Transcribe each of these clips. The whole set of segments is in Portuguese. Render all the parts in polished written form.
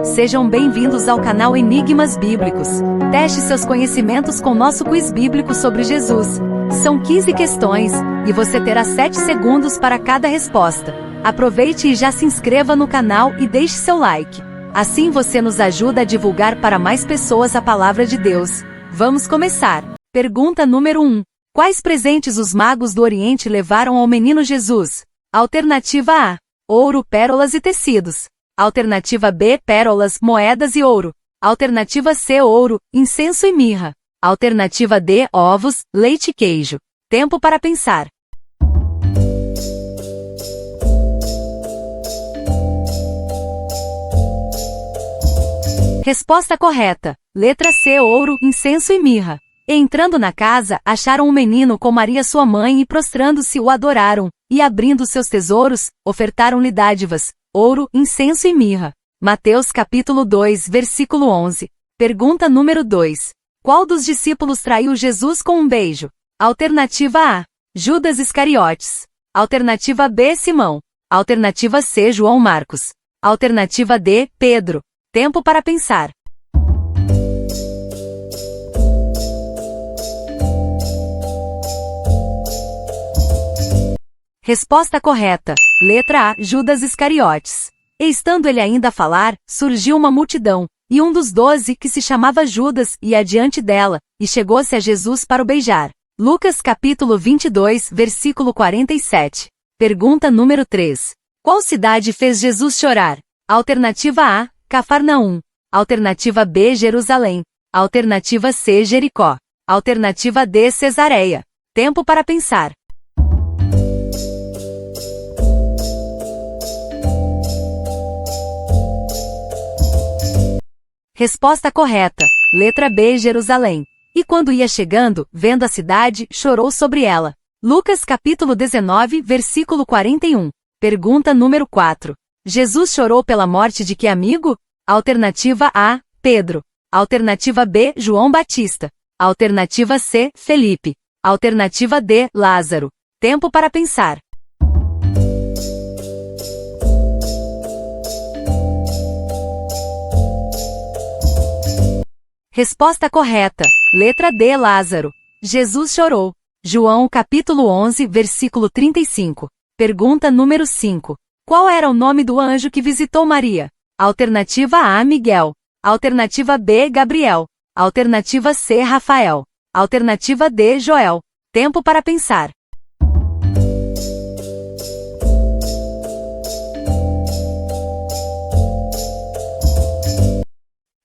Sejam bem-vindos ao canal Enigmas Bíblicos. Teste seus conhecimentos com nosso quiz bíblico sobre Jesus. São 15 questões, e você terá 7 segundos para cada resposta. Aproveite e já se inscreva no canal e deixe seu like. Assim você nos ajuda a divulgar para mais pessoas a palavra de Deus. Vamos começar. Pergunta número 1. Quais presentes os magos do Oriente levaram ao menino Jesus? Alternativa A: ouro, pérolas e tecidos. Alternativa B: pérolas, moedas e ouro. Alternativa C: ouro, incenso e mirra. Alternativa D: ovos, leite e queijo. Tempo para pensar. Resposta correta. Letra C: ouro, incenso e mirra. Entrando na casa, acharam um menino com Maria sua mãe e prostrando-se o adoraram, e abrindo seus tesouros, ofertaram-lhe dádivas, ouro, incenso e mirra. Mateus capítulo 2, versículo 11. Pergunta número 2. Qual dos discípulos traiu Jesus com um beijo? Alternativa A: Judas Iscariotes. Alternativa B: Simão. Alternativa C: João Marcos. Alternativa D: Pedro. Tempo para pensar. Resposta correta. Letra A: Judas Iscariotes. E estando ele ainda a falar, surgiu uma multidão, e um dos 12, que se chamava Judas, ia adiante dela, e chegou-se a Jesus para o beijar. Lucas capítulo 22, versículo 47. Pergunta número 3. Qual cidade fez Jesus chorar? Alternativa A: Cafarnaum. Alternativa B: Jerusalém. Alternativa C: Jericó. Alternativa D: Cesareia. Tempo para pensar. Resposta correta. Letra B: Jerusalém. E quando ia chegando, vendo a cidade, chorou sobre ela. Lucas capítulo 19, versículo 41. Pergunta número 4. Jesus chorou pela morte de que amigo? Alternativa A: Pedro. Alternativa B: João Batista. Alternativa C: Felipe. Alternativa D: Lázaro. Tempo para pensar. Resposta correta. Letra D: Lázaro. Jesus chorou. João capítulo 11, versículo 35. Pergunta número 5. Qual era o nome do anjo que visitou Maria? Alternativa A: Miguel. Alternativa B: Gabriel. Alternativa C: Rafael. Alternativa D: Joel. Tempo para pensar.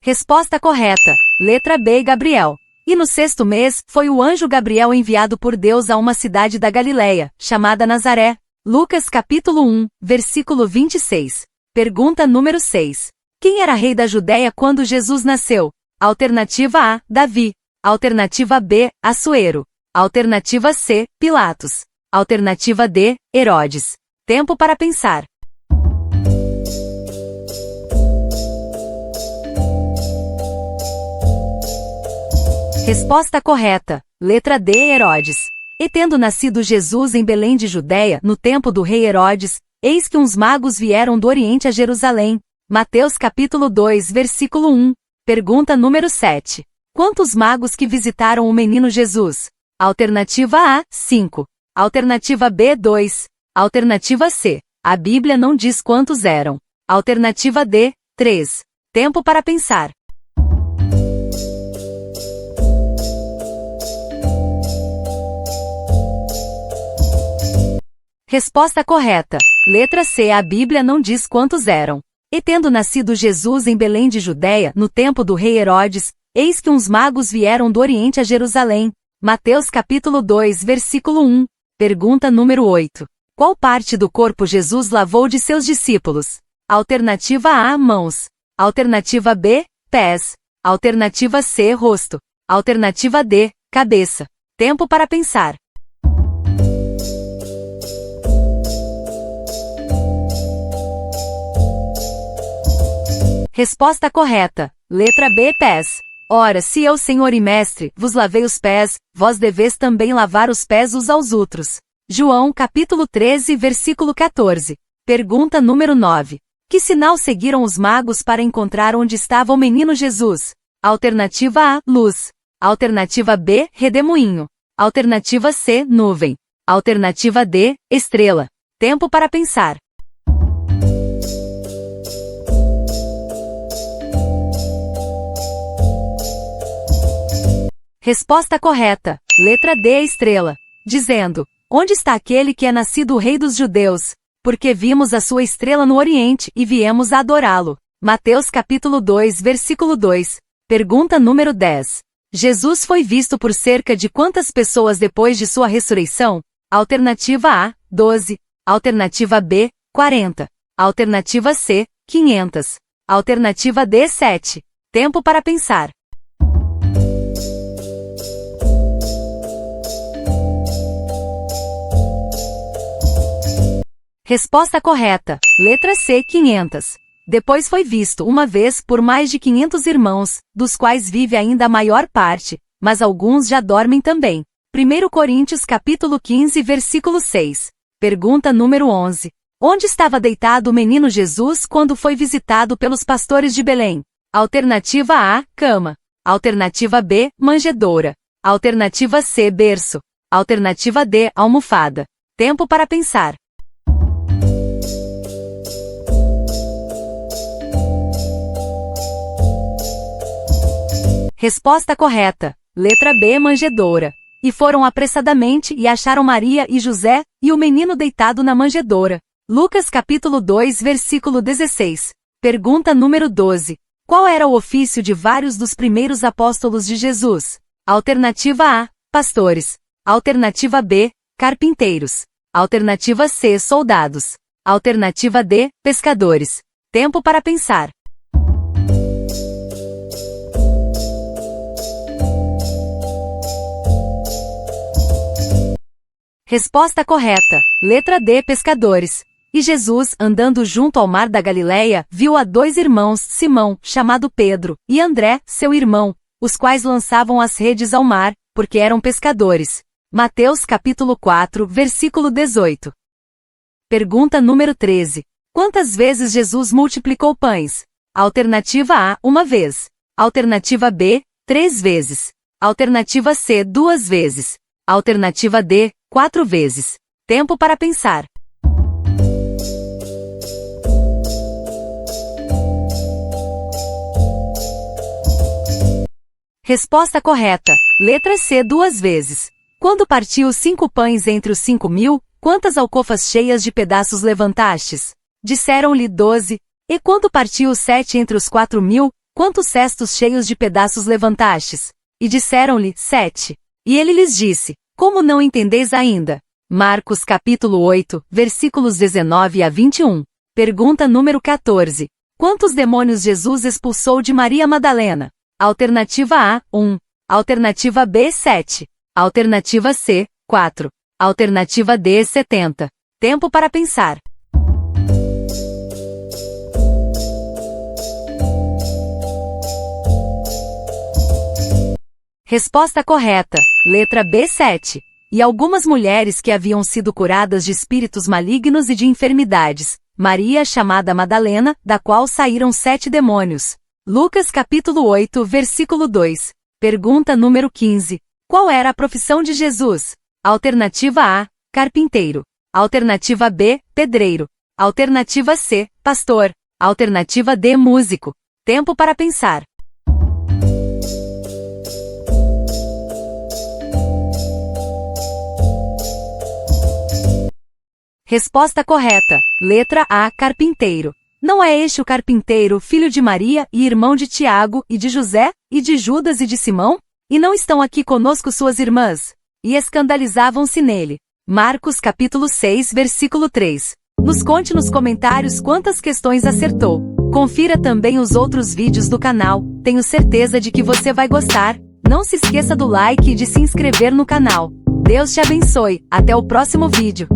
Resposta correta. Letra B: Gabriel. E no 6º mês, foi o anjo Gabriel enviado por Deus a uma cidade da Galileia, chamada Nazaré. Lucas capítulo 1, versículo 26. Pergunta número 6. Quem era rei da Judéia quando Jesus nasceu? Alternativa A: Davi. Alternativa B: Assuero. Alternativa C: Pilatos. Alternativa D: Herodes. Tempo para pensar. Resposta correta. Letra D: Herodes. E tendo nascido Jesus em Belém de Judéia, no tempo do rei Herodes, eis que uns magos vieram do Oriente a Jerusalém. Mateus capítulo 2, versículo 1. Pergunta número 7. Quantos magos que visitaram o menino Jesus? Alternativa A: 5. Alternativa B: 2. Alternativa C: a Bíblia não diz quantos eram. Alternativa D: 3. Tempo para pensar. Resposta correta. Letra C: a Bíblia não diz quantos eram. E tendo nascido Jesus em Belém de Judéia, no tempo do rei Herodes, eis que uns magos vieram do Oriente a Jerusalém. Mateus capítulo 2, versículo 1. Pergunta número 8. Qual parte do corpo Jesus lavou de seus discípulos? Alternativa A: mãos. Alternativa B: pés. Alternativa C: rosto. Alternativa D: cabeça. Tempo para pensar. Resposta correta. Letra B: pés. Ora, se eu, Senhor e Mestre, vos lavei os pés, vós deveis também lavar os pés uns aos outros. João capítulo 13, versículo 14. Pergunta número 9. Que sinal seguiram os magos para encontrar onde estava o menino Jesus? Alternativa A, luz. Alternativa B, redemoinho. Alternativa C, nuvem. Alternativa D, estrela. Tempo para pensar. Resposta correta. Letra D, estrela. Dizendo: onde está aquele que é nascido o Rei dos Judeus? Porque vimos a sua estrela no Oriente e viemos a adorá-lo. Mateus capítulo 2, versículo 2. Pergunta número 10. Jesus foi visto por cerca de quantas pessoas depois de sua ressurreição? Alternativa A, 12. Alternativa B, 40. Alternativa C, 500. Alternativa D, 7. Tempo para pensar. Resposta correta. Letra C, 500. Depois foi visto uma vez por mais de 500 irmãos, dos quais vive ainda a maior parte, mas alguns já dormem também. 1 Coríntios capítulo 15, versículo 6. Pergunta número 11. Onde estava deitado o menino Jesus quando foi visitado pelos pastores de Belém? Alternativa A, cama. Alternativa B, manjedoura. Alternativa C, berço. Alternativa D, almofada. Tempo para pensar. Resposta correta. Letra B, manjedoura. E foram apressadamente e acharam Maria e José, e o menino deitado na manjedoura. Lucas capítulo 2, versículo 16. Pergunta número 12. Qual era o ofício de vários dos primeiros apóstolos de Jesus? Alternativa A, pastores. Alternativa B, carpinteiros. Alternativa C, soldados. Alternativa D, pescadores. Tempo para pensar. Resposta correta. Letra D, pescadores. E Jesus, andando junto ao mar da Galileia, viu a dois irmãos, Simão, chamado Pedro, e André, seu irmão, os quais lançavam as redes ao mar, porque eram pescadores. Mateus capítulo 4, versículo 18. Pergunta número 13. Quantas vezes Jesus multiplicou pães? Alternativa A, uma vez. Alternativa B, 3 vezes. Alternativa C, 2 vezes. Alternativa D, 4 vezes. Tempo para pensar. Resposta correta. Letra C, 2 vezes. Quando partiu os 5 pães entre os 5.000, quantas alcofas cheias de pedaços levantastes? Disseram-lhe 12. E quando partiu os 7 entre os 4.000, quantos cestos cheios de pedaços levantastes? E disseram-lhe 7. E ele lhes disse: como não entendeis ainda? Marcos capítulo 8, versículos 19 a 21. Pergunta número 14. Quantos demônios Jesus expulsou de Maria Madalena? Alternativa A, 1. Alternativa B, 7. Alternativa C, 4. Alternativa D, 70. Tempo para pensar. Resposta correta. Letra B, 7. E algumas mulheres que haviam sido curadas de espíritos malignos e de enfermidades. Maria, chamada Madalena, da qual saíram 7 demônios. Lucas capítulo 8, versículo 2. Pergunta número 15. Qual era a profissão de Jesus? Alternativa A, carpinteiro. Alternativa B, pedreiro. Alternativa C, pastor. Alternativa D, músico. Tempo para pensar. Resposta correta. Letra A, carpinteiro. Não é este o carpinteiro, filho de Maria e irmão de Tiago, e de José, e de Judas e de Simão? E não estão aqui conosco suas irmãs? E escandalizavam-se nele. Marcos capítulo 6, versículo 3. Nos conte nos comentários quantas questões acertou. Confira também os outros vídeos do canal, tenho certeza de que você vai gostar. Não se esqueça do like e de se inscrever no canal. Deus te abençoe, até o próximo vídeo.